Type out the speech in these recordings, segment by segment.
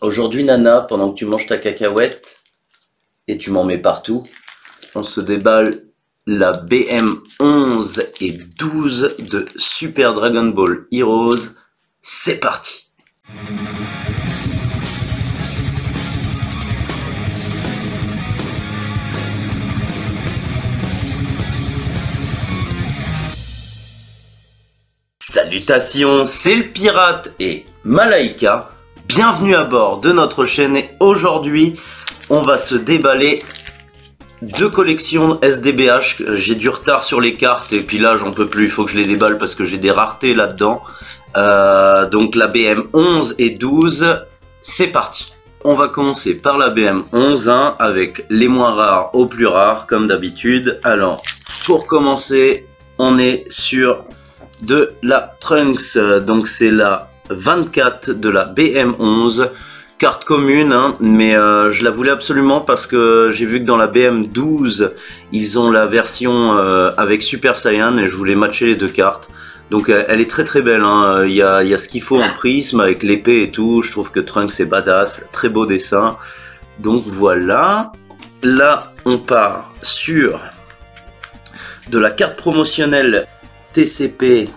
Aujourd'hui, Nana, pendant que tu manges ta cacahuète, et tu m'en mets partout, on se déballe la BM11 et 12 de Super Dragon Ball Heroes. C'est parti! Salutations, c'est le pirate et Malaika. Bienvenue à bord de notre chaîne et aujourd'hui, on va se déballer deux collections SDBH. J'ai du retard sur les cartes et puis là, j'en peux plus. Il faut que je les déballe parce que j'ai des raretés là-dedans. Donc la BM11 et 12, c'est parti. On va commencer par la BM11 hein, avec les moins rares aux plus rares comme d'habitude. Alors, pour commencer, on est sur de la Trunks, donc c'est la 24 de la BM11, carte commune, hein, mais je la voulais absolument parce que j'ai vu que dans la BM12, ils ont la version avec Super Saiyan et je voulais matcher les deux cartes. Donc elle est très très belle, hein. Il y a ce qu'il faut en prisme avec l'épée et tout, je trouve que Trunks est badass, très beau dessin. Donc voilà, là on part sur de la carte promotionnelle TCP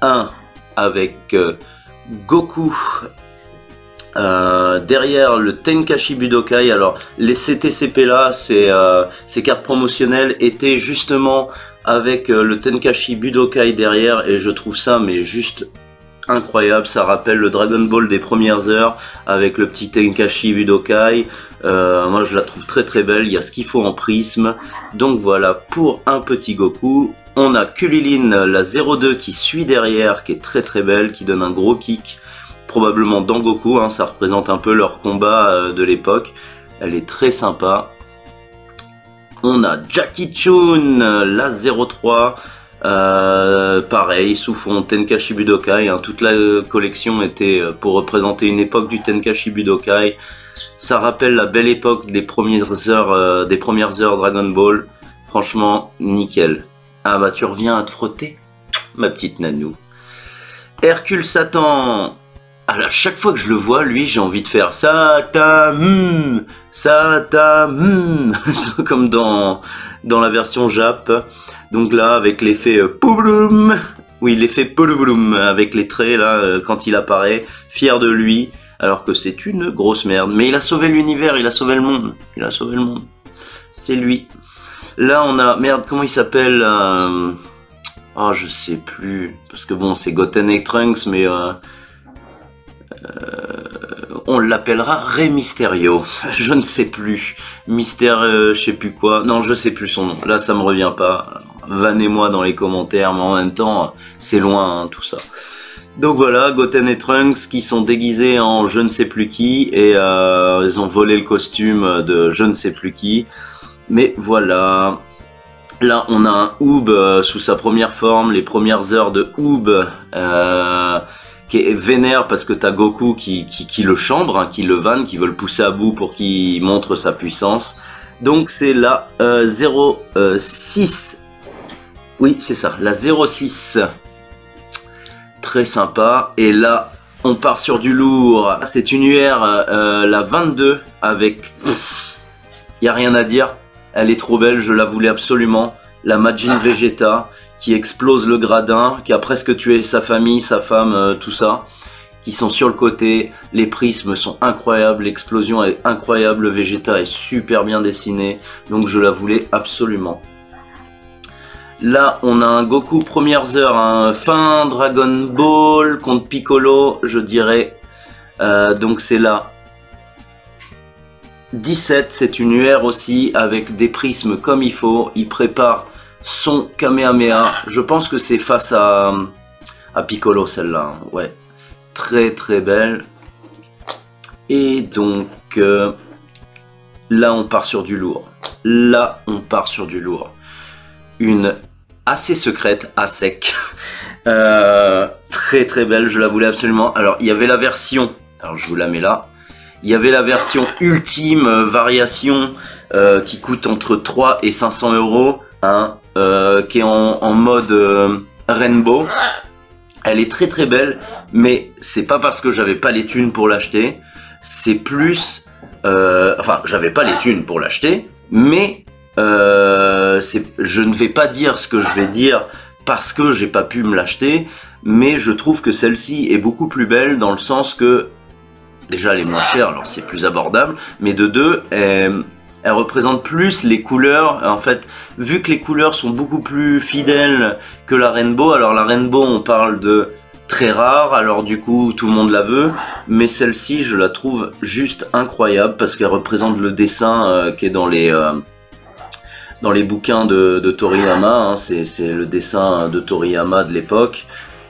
1 avec Goku derrière le Tenkaichi Budokai. Alors ces TCP là, ces cartes promotionnelles étaient justement avec le Tenkaichi Budokai derrière et je trouve ça mais juste incroyable. Ça rappelle le Dragon Ball des premières heures avec le petit Tenkaichi Budokai. Moi je la trouve très très belle, il y a ce qu'il faut en prisme. Donc voilà pour un petit Goku. On a Kulilin, la 02 qui suit derrière, qui est très très belle, qui donne un gros kick, probablement dans Goku, hein, ça représente un peu leur combat de l'époque. Elle est très sympa. On a Jackie Chun, la 03, pareil, sous fond Tenkaichi Budokai, hein, toute la collection était pour représenter une époque du Tenkaichi Budokai. Ça rappelle la belle époque des premières heures Dragon Ball. Franchement, nickel. Ah bah tu reviens à te frotter, ma petite Nanou. Hercule Satan. À chaque fois que je le vois, lui, j'ai envie de faire Satan, Satan, comme dans la version Jap. Donc là, avec l'effet Pouloum, oui, l'effet Pouloum, avec les traits là, quand il apparaît, fier de lui, alors que c'est une grosse merde. Mais il a sauvé l'univers, il a sauvé le monde, il a sauvé le monde. C'est lui. Là, on a... Merde, comment il s'appelle oh, je sais plus. Parce que bon, c'est Goten et Trunks, mais... on l'appellera Rey Mysterio. Je ne sais plus. Mystère, je sais plus quoi. Non, je sais plus son nom. Là, ça me revient pas. Vannez-moi dans les commentaires, mais en même temps, c'est loin, hein, tout ça. Donc voilà, Goten et Trunks qui sont déguisés en je ne sais plus qui. Et ils ont volé le costume de je ne sais plus qui. Mais voilà, là on a un Oob sous sa première forme, les premières heures de Oob qui est vénère parce que t'as Goku qui le chambre, hein, qui le vanne, qui veut le pousser à bout pour qu'il montre sa puissance. Donc c'est la 06, oui c'est ça, la 06, très sympa. Et là on part sur du lourd, c'est une UR, la 22 avec, y a rien à dire. Elle est trop belle, je la voulais absolument. La Majin Vegeta qui explose le gradin, qui a presque tué sa famille, sa femme, tout ça. Qui sont sur le côté. Les prismes sont incroyables, l'explosion est incroyable, le Vegeta est super bien dessiné. Donc je la voulais absolument. Là, on a un Goku premières heures, un fin Dragon Ball contre Piccolo, je dirais. Donc c'est là. 17, c'est une UR aussi avec des prismes comme il faut. Il prépare son Kamehameha. Je pense que c'est face à Piccolo celle-là. Ouais, très très belle. Et donc là on part sur du lourd. Là on part sur du lourd. Une assez secrète, à sec. Très très belle, je la voulais absolument. Alors il y avait la version, alors je vous la mets là. Il y avait la version ultime variation qui coûte entre 3 et 500 euros, hein, qui est en mode rainbow. Elle est très très belle, mais c'est pas parce que j'avais pas les thunes pour l'acheter. c'est plus... enfin, j'avais pas les thunes pour l'acheter, mais je ne vais pas dire ce que je vais dire parce que j'ai pas pu me l'acheter, mais je trouve que celle-ci est beaucoup plus belle dans le sens que, déjà elle est moins chère, alors c'est plus abordable, mais de deux, elle représente plus les couleurs. En fait, vu que les couleurs sont beaucoup plus fidèles que la Rainbow, alors la Rainbow on parle de très rare, alors du coup tout le monde la veut, mais celle-ci je la trouve juste incroyable parce qu'elle représente le dessin qui est dans les bouquins de Toriyama, hein. C'est le dessin de Toriyama de l'époque,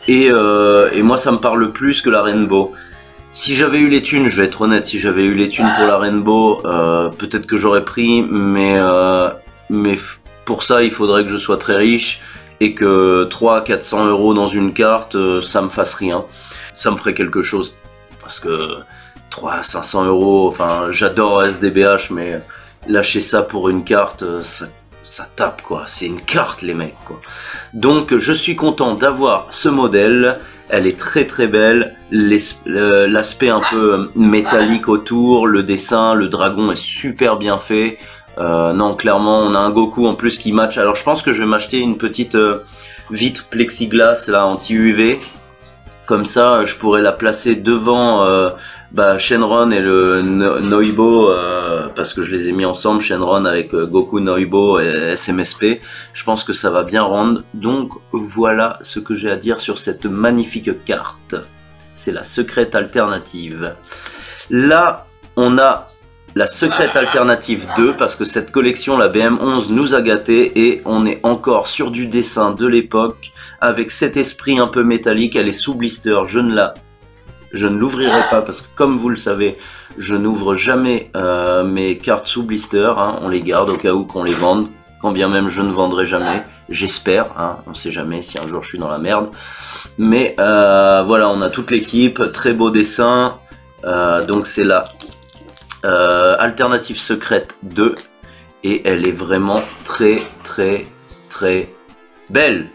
et moi ça me parle plus que la Rainbow. Si j'avais eu les thunes, je vais être honnête, si j'avais eu les thunes pour la Rainbow, peut-être que j'aurais pris, mais pour ça il faudrait que je sois très riche et que 300-400 € dans une carte, ça me fasse rien. Ça me ferait quelque chose, parce que 300-500 €, enfin j'adore SDBH, mais lâcher ça pour une carte, ça tape quoi, c'est une carte les mecs quoi. Donc je suis content d'avoir ce modèle. Elle est très très belle, l'aspect un peu métallique autour, le dessin, le dragon est super bien fait. Non, clairement, on a un Goku en plus qui match. Alors je pense que je vais m'acheter une petite vitre plexiglas là anti-UV. Comme ça, je pourrais la placer devant Shenron et le Noibo, parce que je les ai mis ensemble, Shenron avec Goku, Noibo et SMSP. Je pense que ça va bien rendre. Donc voilà ce que j'ai à dire sur cette magnifique carte. C'est la secrète alternative. Là, on a la secrète alternative 2, parce que cette collection, la BM11, nous a gâtés et on est encore sur du dessin de l'époque, avec cet esprit un peu métallique. Elle est sous blister, je ne l'ouvrirai pas parce que comme vous le savez, je n'ouvre jamais mes cartes sous blister, hein. On les garde au cas où qu'on les vende, quand bien même je ne vendrai jamais, j'espère, hein. On sait jamais si un jour je suis dans la merde. Mais voilà, on a toute l'équipe, très beau dessin, donc c'est la alternative secrète 2 et elle est vraiment très très très belle.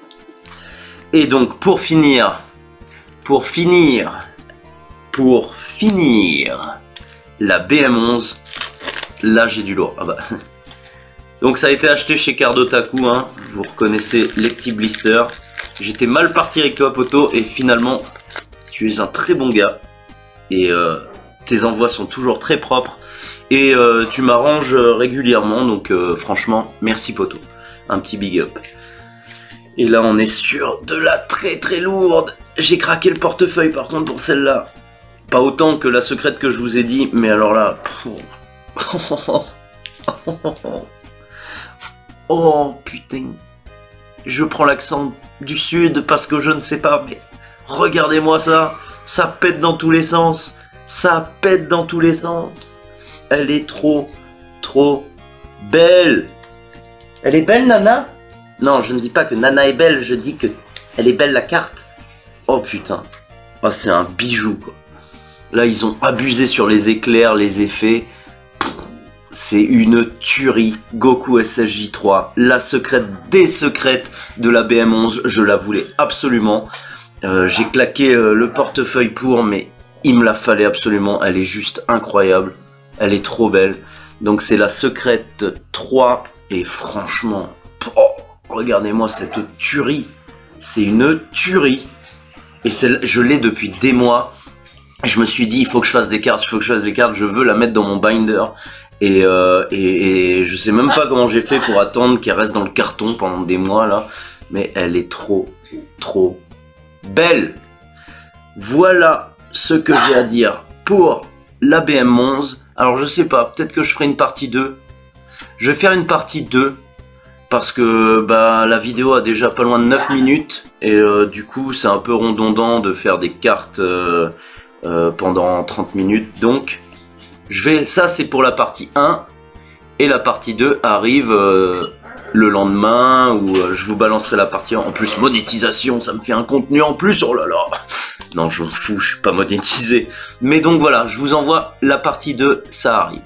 Et donc pour finir, la BM11, là j'ai du lourd. Ah bah. Donc ça a été acheté chez Cardotaku, hein. Vous reconnaissez les petits blisters. J'étais mal parti avec toi poto et finalement tu es un très bon gars et tes envois sont toujours très propres et tu m'arranges régulièrement, donc franchement merci poto, un petit big up. Et là on est sur de la très très lourde. J'ai craqué le portefeuille par contre pour celle-là. Pas autant que la secrète que je vous ai dit, mais alors là... Oh putain. Je prends l'accent du sud parce que je ne sais pas, mais regardez-moi ça. Ça pète dans tous les sens. Ça pète dans tous les sens. Elle est trop, trop belle. Elle est belle, Nana? Non, je ne dis pas que Nana est belle, je dis que elle est belle la carte. Oh putain. Oh, c'est un bijou quoi. Là, ils ont abusé sur les éclairs, les effets. C'est une tuerie. Goku SSJ3, la secrète des secrètes de la BM11. Je la voulais absolument. J'ai claqué le portefeuille pour, mais il me la fallait absolument. Elle est juste incroyable. Elle est trop belle. Donc c'est la secrète 3. Et franchement, oh, regardez-moi cette tuerie. C'est une tuerie. Et je l'ai depuis des mois. Je me suis dit, il faut que je fasse des cartes, je veux la mettre dans mon binder. Et je sais même pas comment j'ai fait pour attendre qu'elle reste dans le carton pendant des mois là. Mais elle est trop, trop belle. Voilà ce que j'ai à dire pour la BM11. Alors je sais pas, peut-être que je ferai une partie 2. Je vais faire une partie 2. Parce que bah, la vidéo a déjà pas loin de 9 minutes. Et du coup c'est un peu redondant de faire des cartes... pendant 30 minutes, donc ça c'est pour la partie 1 et la partie 2 arrive le lendemain où je vous balancerai la partie 1. En plus monétisation, ça me fait un contenu en plus, oh là là. Non je m'en fous, je suis pas monétisé, mais donc voilà, je vous envoie la partie 2, ça arrive.